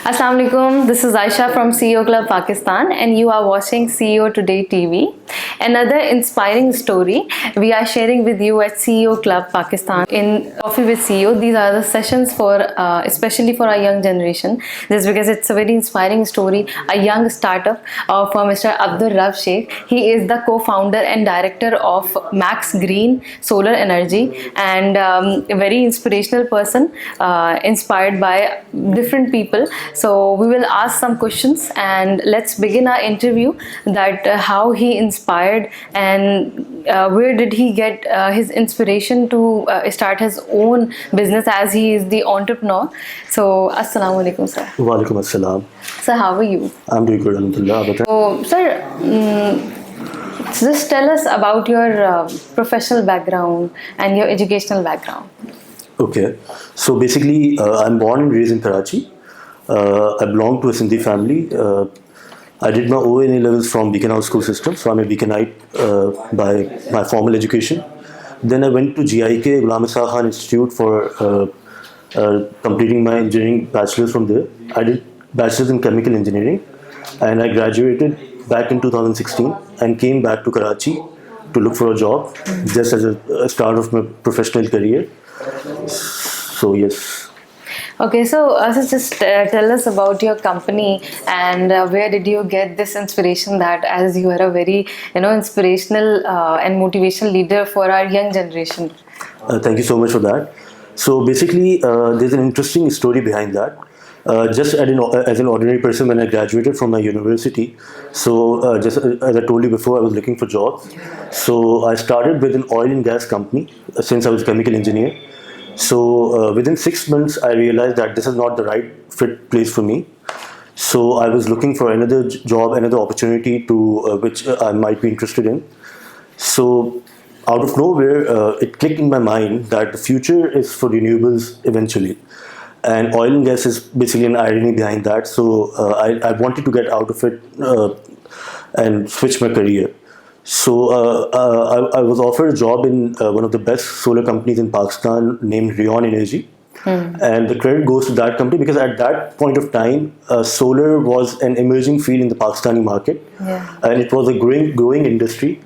Assalamu alaikum. This is Aisha from CEO Club Pakistan, and you are watching CEO Today TV. Another inspiring story we are sharing with you at CEO Club Pakistan in Coffee with CEO. These are the sessions for especially for our young generation. This because it's a very inspiring story. A young startup of Mr. Abdul Rab Shaikh. He is the co-founder and director of MaxGreen Solar Energy, and a very inspirational person, inspired by different people. So we will ask some questions and let's begin our interview. That how he inspired and where did he get his inspiration to start his own business, as he is the entrepreneur. So assalamu alaikum, sir. Walaikum assalam. Sir, how are you? I'm doing good, alhamdulillah. So sir, just tell us about your professional background and your educational background. Okay, so basically, I'm born and raised in Karachi. I belong to a Sindhi family. I did my ONA levels from Beacon House school system, so I'm a Beaconite by my formal education. Then I went to GIK, Ghulam Isa Khan Institute, for completing my engineering bachelor's from there. I did bachelor's in chemical engineering, and I graduated back in 2016 and came back to Karachi to look for a job, just as a start of my professional career. So yes. Okay, so just tell us about your company and where did you get this inspiration, that as you are a very inspirational and motivational leader for our young generation. Thank you so much for that. So basically, there's an interesting story behind that. Just as an ordinary person, when I graduated from my university, so just as I told you before, I was looking for jobs. So I started with an oil and gas company since I was a chemical engineer. So within 6 months, I realized that this is not the right fit place for me. So I was looking for another job, another opportunity to which I might be interested in. So out of nowhere, it clicked in my mind that the future is for renewables eventually. And oil and gas is basically an irony behind that. So I wanted to get out of it and switch my career. So I was offered a job in one of the best solar companies in Pakistan named Untitled Energy. And the credit goes to that company because at that point of time, solar was an emerging field in the Pakistani market. Yeah. And it was a growing industry.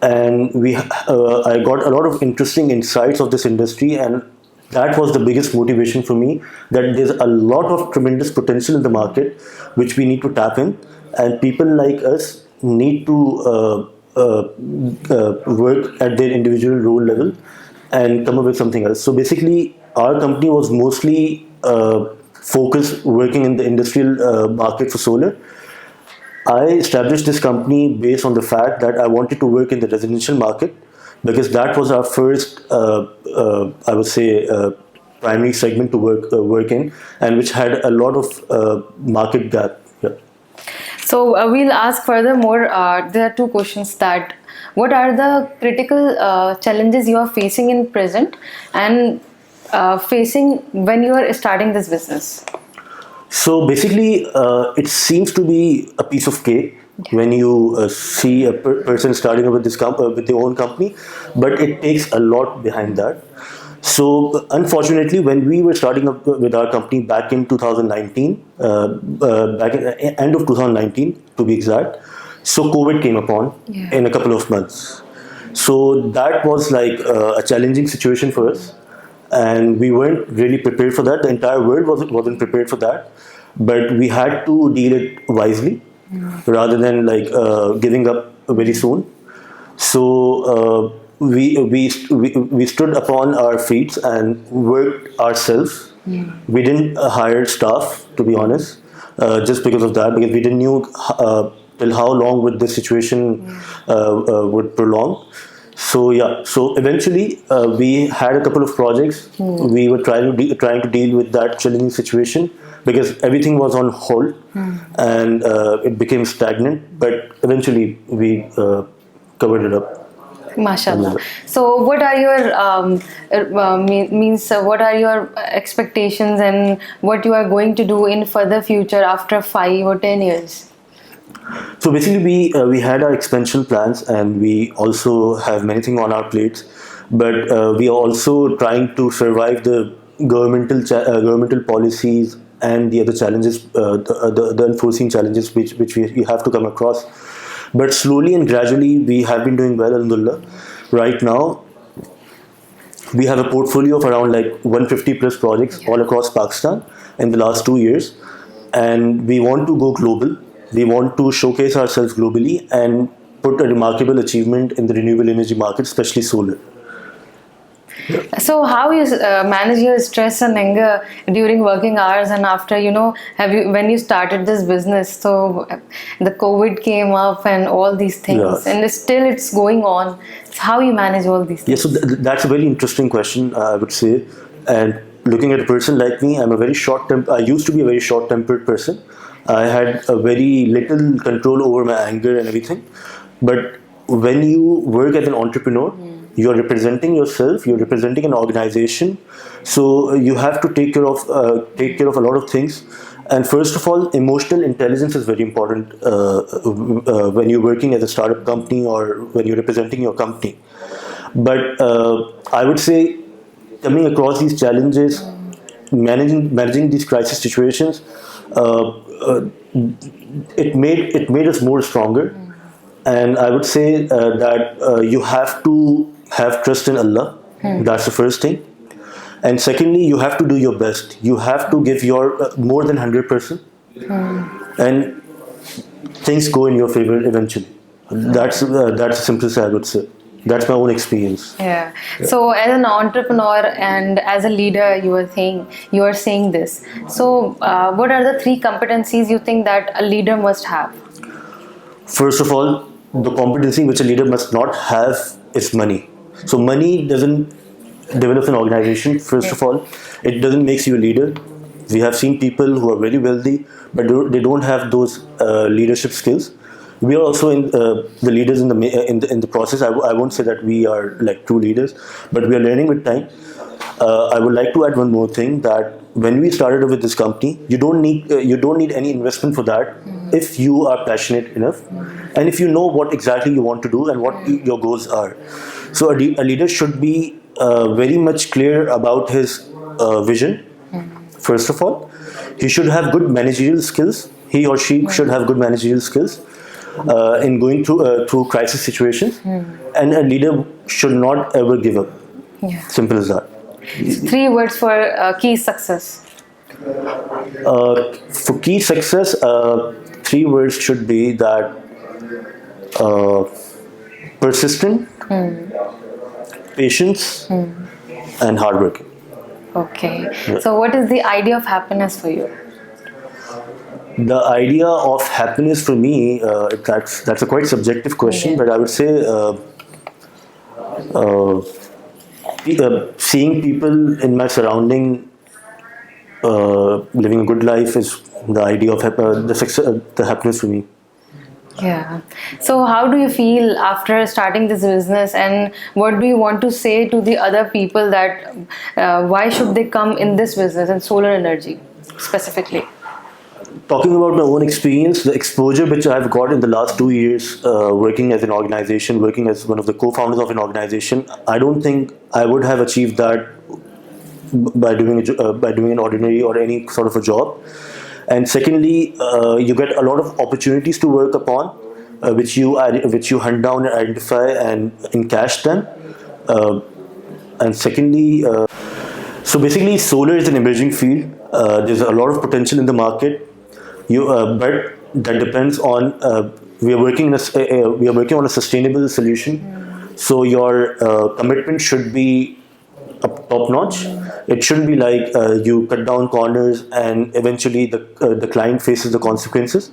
And I got a lot of interesting insights of this industry, and that was the biggest motivation for me, that there's a lot of tremendous potential in the market which we need to tap in, and people like us need to work at their individual role level and come up with something else. So basically, our company was mostly focused working in the industrial market for solar. I established this company based on the fact that I wanted to work in the residential market, because that was our first, I would say, primary segment to work in, and which had a lot of market gap. Yeah. So we'll ask furthermore. There are two questions: that what are the critical challenges you are facing in present and facing when you are starting this business? So basically, it seems to be a piece of cake when you see a person starting up with with their own company, but it takes a lot behind that. So unfortunately, when we were starting up with our company back in 2019, back at the end of 2019 to be exact, so COVID came upon in a couple of months. So that was like a challenging situation for us, and we weren't really prepared for that. The entire world wasn't prepared for that, but we had to deal it wisely rather than like giving up very soon. So we stood upon our feet and worked ourselves. We didn't hire staff, to be honest, just because of that, because we didn't know till how long would this situation would prolong. So yeah, so eventually we had a couple of projects. We were trying to deal with that challenging situation, because everything was on hold and it became stagnant. But eventually we covered it up. Mashallah. So what are your what are your expectations and what you are going to do in further future after 5 or 10 years? So basically, we had our expansion plans, and we also have many things on our plates. But we are also trying to survive the governmental policies and the other challenges, the unforeseen challenges which we have to come across. But slowly and gradually, we have been doing well, alhamdulillah. Right now, we have a portfolio of around like 150 plus projects all across Pakistan in the last 2 years, and we want to go global. We want to showcase ourselves globally and put a remarkable achievement in the renewable energy market, especially solar. So how you manage your stress and anger during working hours, and after, have you, when you started this business, so the COVID came up and all these things, Yes. and still it's going on. So how you manage all these things? Yes, so that's a very interesting question, I would say. And looking at a person like me, I'm a very I used to be a very short-tempered person. I had a very little control over my anger and everything. But when you work as an entrepreneur, you're representing yourself, you're representing an organization. So you have to take care of a lot of things. And first of all, emotional intelligence is very important when you're working as a startup company or when you're representing your company. But I would say, coming across these challenges, managing these crisis situations, uh, uh, it made us more stronger. And I would say that you have to have trust in Allah. That's the first thing. And secondly, you have to do your best. You have to give your more than 100%, and things go in your favor eventually. That's the simplest I would say. That's my own experience. Yeah. So as an entrepreneur and as a leader, you are saying this. So what are the three competencies you think that a leader must have? First of all, the competency which a leader must not have is money. So money doesn't develop an organization. First of all, it doesn't make you a leader. We have seen people who are very wealthy, but they don't have those leadership skills. We are also the leaders in the process. I won't say that we are like true leaders, but we are learning with time. I would like to add one more thing, that when we started with this company, you don't need any investment for that if you are passionate enough and if you know what exactly you want to do and what your goals are. So a leader should be very much clear about his vision. First of all, he should have good managerial skills. He or she should have good managerial skills in going through crisis situations, and a leader should not ever give up. Yeah. Simple as that. Three words for key success. For key success, three words should be that persistent, patience, and hard work. Okay. So what is the idea of happiness for you? The idea of happiness for me, that's a quite subjective question, but I would say seeing people in my surrounding living a good life is the idea of the happiness for me. Yeah. So how do you feel after starting this business, and what do you want to say to the other people that why should they come in this business and solar energy specifically? Talking about my own experience, the exposure which I've got in the last 2 years working as an organization, working as one of the co-founders of an organization, I don't think I would have achieved that by doing an ordinary or any sort of a job. And secondly, you get a lot of opportunities to work upon, which you hunt down and identify and encash them. And secondly, so basically, solar is an emerging field. There's a lot of potential in the market. But that depends on we are working on a sustainable solution. So your commitment should be top notch. It shouldn't be like you cut down corners and eventually the client faces the consequences.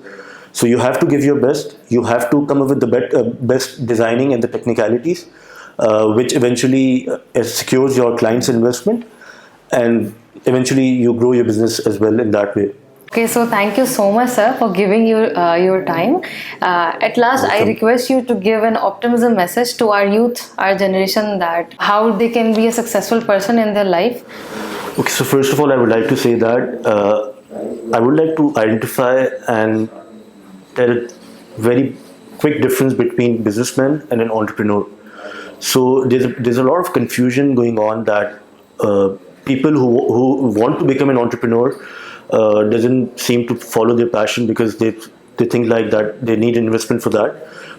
So you have to give your best. You have to come up with the best designing and the technicalities, which eventually secures your client's investment, and eventually you grow your business as well in that way. Okay, so thank you so much, sir, for giving your time. At last, I request you to give an optimism message to our youth, our generation, that how they can be a successful person in their life. Okay, so first of all, I would like to say that I would like to identify and tell a very quick difference between businessman and an entrepreneur. So there's a lot of confusion going on that people who want to become an entrepreneur doesn't seem to follow their passion because they think like that they need investment for that.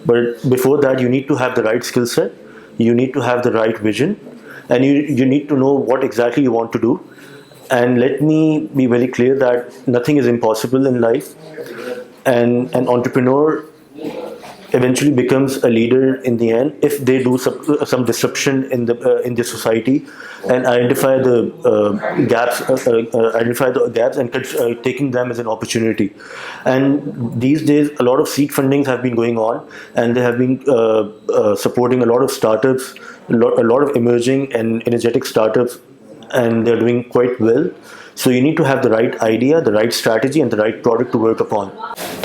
But before that, you need to have the right skill set, you need to have the right vision, and you need to know what exactly you want to do. And let me be very clear that nothing is impossible in life, and an entrepreneur eventually becomes a leader in the end if they do some disruption in the society and identify the gaps and taking them as an opportunity. And these days a lot of seed fundings have been going on, and they have been supporting a lot of startups, a lot of emerging and energetic startups, and they're doing quite well. So you need to have the right idea, the right strategy, and the right product to work upon.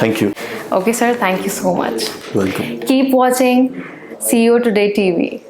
Thank you. Okay, sir, thank you so much. Welcome. Keep watching CEO Today TV.